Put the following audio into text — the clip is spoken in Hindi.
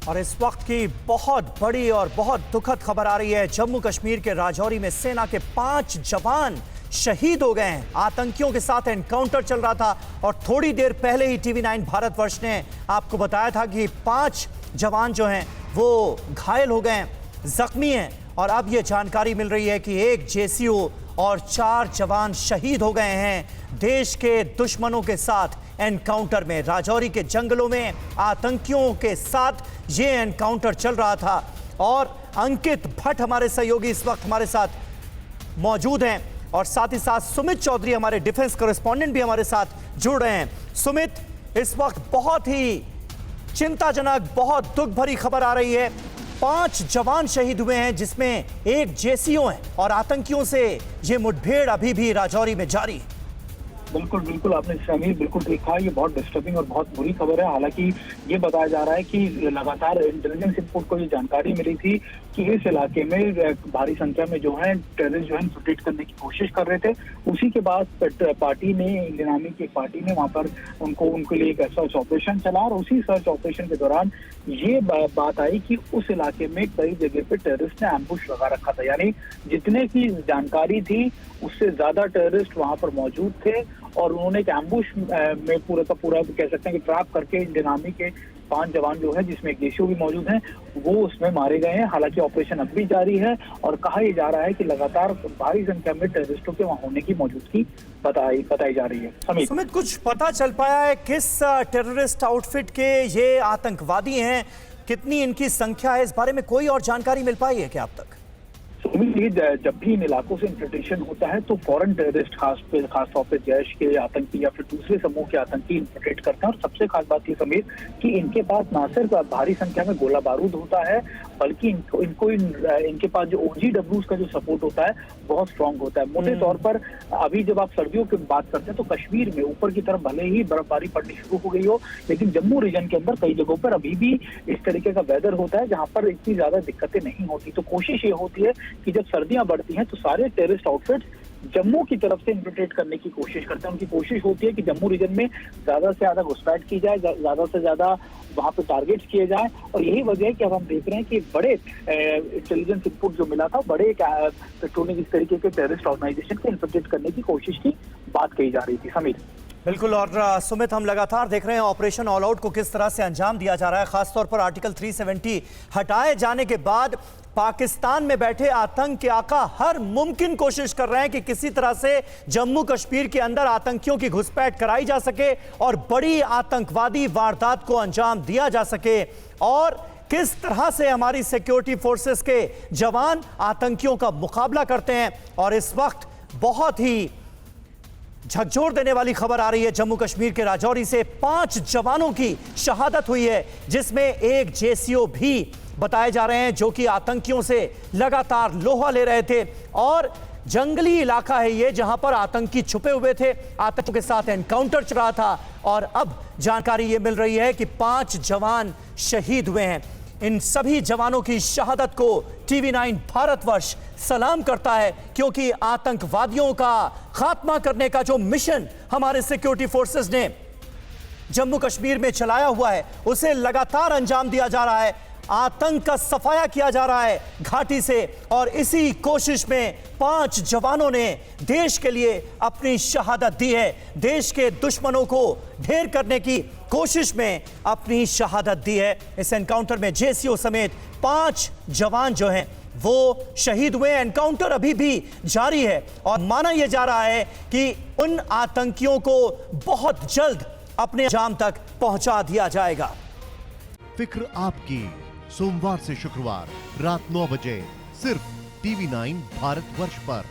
और इस वक्त की बहुत बड़ी और बहुत दुखद खबर आ रही है। जम्मू कश्मीर के राजौरी में सेना के 5 जवान शहीद हो गए हैं। आतंकियों के साथ एनकाउंटर चल रहा था और थोड़ी देर पहले ही टीवी9 भारतवर्ष ने आपको बताया था कि 5 जवान जो हैं वो घायल हो गए हैं, जख्मी हैं। और अब ये जानकारी मिल रही है कि एक जेसीओ और 4 जवान शहीद हो गए हैं देश के दुश्मनों के साथ एनकाउंटर में। राजौरी के जंगलों में आतंकियों के साथ ये एनकाउंटर चल रहा था और अंकित भट्ट हमारे सहयोगी इस वक्त हमारे साथ मौजूद हैं और साथ ही साथ सुमित चौधरी हमारे डिफेंस कॉरेस्पॉन्डेंट भी हमारे साथ जुड़ रहे हैं। सुमित, इस वक्त बहुत ही चिंताजनक, बहुत दुख भरी खबर आ रही है। 5 जवान शहीद हुए हैं जिसमें एक जेसीओ है और आतंकियों से ये मुठभेड़ अभी भी राजौरी में जारी है। बिल्कुल बिल्कुल, आपने समीर बिल्कुल देखा। ये बहुत डिस्टर्बिंग और बहुत बुरी खबर है। हालांकि ये बताया जा रहा है कि लगातार इंटेलिजेंस रिपोर्ट को ये जानकारी मिली थी कि इस इलाके में भारी संख्या में जो है टेररिस्ट जो है इन्फिल्ट्रेट करने की कोशिश कर रहे थे। उसी के बाद पार्टी ने, इंडियन आर्मी की पार्टी ने वहां पर उनके लिए एक सर्च ऑपरेशन चला और उसी सर्च ऑपरेशन के दौरान ये बात आई कि उस इलाके में कई जगह पे टेररिस्ट ने एम्बुश लगा रखा था। यानी जितने की जानकारी थी उससे ज्यादा टेररिस्ट वहां पर मौजूद थे और उन्होंने एक एम्बुश में पूरा का पूरा कह सकते हैं कि ट्रैप करके इंडियन आर्मी के 5 जवान जो है, जिसमें एक जेसीओ भी मौजूद हैं, वो उसमें मारे गए हैं। हालांकि ऑपरेशन अब भी जारी है और कहा यह जा रहा है कि लगातार भारी संख्या में टेररिस्टों के वहां होने की मौजूदगी बताई जा रही है। सुमित, कुछ पता चल पाया है किस टेररिस्ट आउटफिट के ये आतंकवादी हैं? कितनी इनकी संख्या है? इस बारे में कोई और जानकारी मिल पाई है क्या अब तक? जब भी इन इलाकों से इन्फिल्ट्रेशन होता है तो फॉरेन टेररिस्ट खासतौर पर जैश के आतंकी या फिर दूसरे समूह के आतंकी इन्फिल्ट्रेट करते हैं। और सबसे खास बात ये समीर कि इनके पास ना सिर्फ भारी संख्या में गोला बारूद होता है बल्कि इनके पास जो OGWs का जो सपोर्ट होता है बहुत स्ट्रांग होता है। मोटे तौर पर अभी जब आप सर्दियों की बात करते हैं तो कश्मीर में ऊपर की तरफ भले ही बर्फबारी पड़नी शुरू हो गई हो, लेकिन जम्मू रीजन के अंदर कई जगहों पर अभी भी इस तरीके का वेदर होता है जहां पर इतनी ज्यादा दिक्कतें नहीं होती। तो कोशिश ये होती है कि जब सर्दियां बढ़ती हैं तो सारे टेररिस्ट आउटफिट्स जम्मू की तरफ से इन्फिल्ट्रेट करने की कोशिश करते हैं। उनकी कोशिश होती है कि जम्मू रीजन में ज्यादा से ज्यादा घुसपैठ की जाए, ज्यादा से ज्यादा वहां पे टारगेट्स किए जाएं। और यही वजह है कि अब हम देख रहे हैं कि बड़े इंटेलिजेंस इनपुट जो मिला था, बड़े पेट्रोलिंग इस तरीके के टेररिस्ट ऑर्गेनाइजेशन को इन्फिल्ट्रेट करने की कोशिश की बात कही जा रही थी। समीर बिल्कुल, और सुमित, हम लगातार देख रहे हैं ऑपरेशन ऑल आउट को किस तरह से अंजाम दिया जा रहा है। खासतौर पर आर्टिकल 370 हटाए जाने के बाद पाकिस्तान में बैठे आतंक के आका हर मुमकिन कोशिश कर रहे हैं कि किसी तरह से जम्मू कश्मीर के अंदर आतंकियों की घुसपैठ कराई जा सके और बड़ी आतंकवादी वारदात को अंजाम दिया जा सके। और किस तरह से हमारी सिक्योरिटी फोर्सेस के जवान आतंकियों का मुकाबला करते हैं। और इस वक्त बहुत ही झकझोर देने वाली खबर आ रही है जम्मू कश्मीर के राजौरी से। 5 जवानों की शहादत हुई है जिसमें एक जेसीओ भी बताए जा रहे हैं जो कि आतंकियों से लगातार लोहा ले रहे थे। और जंगली इलाका है ये जहां पर आतंकी छुपे हुए थे, आतंकियों के साथ एनकाउंटर चल रहा था और अब जानकारी ये मिल रही है कि 5 जवान शहीद हुए हैं। इन सभी जवानों की शहादत को टीवी9 भारतवर्ष सलाम करता है क्योंकि आतंकवादियों का खात्मा करने का जो मिशन हमारे सिक्योरिटी फोर्सेस ने जम्मू कश्मीर में चलाया हुआ है उसे लगातार अंजाम दिया जा रहा है। आतंक का सफाया किया जा रहा है घाटी से और इसी कोशिश में 5 जवानों ने देश के लिए अपनी शहादत दी है। देश के दुश्मनों को ढेर करने की कोशिश में अपनी शहादत दी है। इस एनकाउंटर में जेसीओ समेत 5 जवान जो हैं वो शहीद हुए। एनकाउंटर अभी भी जारी है और माना यह जा रहा है कि उन आतंकियों को बहुत जल्द अपने अंजाम तक पहुंचा दिया जाएगा। फिक्र आपकी, सोमवार से शुक्रवार रात 9 बजे सिर्फ टीवी9 भारतवर्ष पर।